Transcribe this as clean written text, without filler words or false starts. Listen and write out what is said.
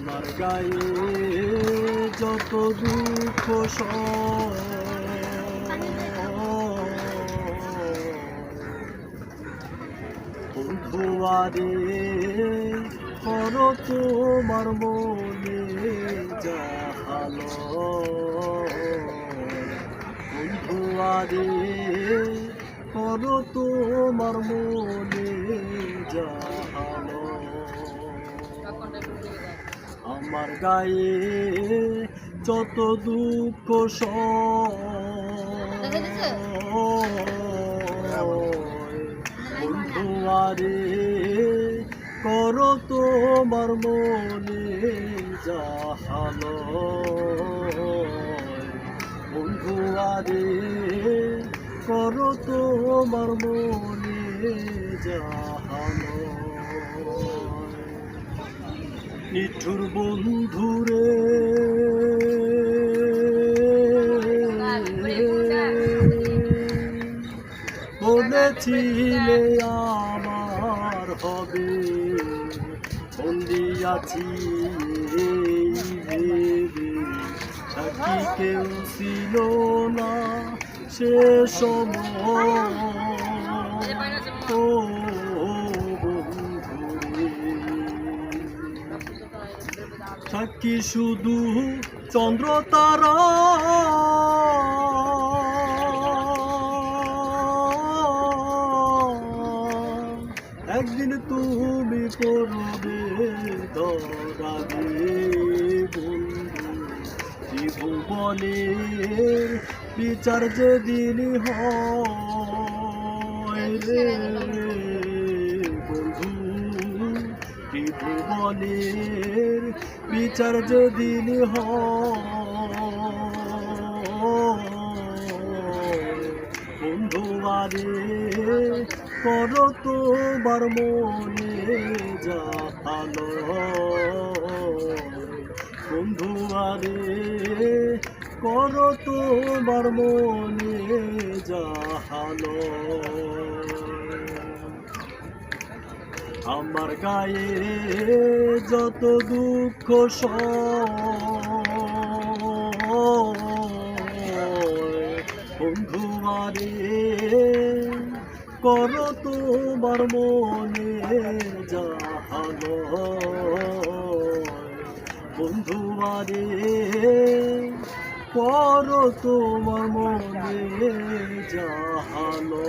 আমার গায়ে যত দুঃখ বন্ধুয়ারে কর তোমার মনে যাহালো বন্ধুয়ারে কর তোমার মনে যাহালো আমার গায়ে যত দুঃখ বন্ধুয়ারে কর তোমার মনে যাহালো বন্ধুয়ারে কর তোমার মনে যাহালো নিঠুর বন্ধুরে বলেছিলে আমার হবে বন্দি আছি ভেবে সাথী কেউ ছিল না সে সময় সাক্ষী শুধু চন্দ্র তারা একদিন তুমি করবে ধরাবে বন্ধু ত্রিভুবনের বিচার যেদিন হয় রে বন্ধু ত্রিভুবনের বিচার যেদিন বন্ধুয়ারে কর তোমার মনে যাহালো বন্ধুয়ারে কর তোমার মনে যাহালো আমার গায়ে যত দুঃখ বন্ধুয়ারে কর তোমার মনে যাহালো বন্ধুয়ারে কর তোমার মনে যাহালো।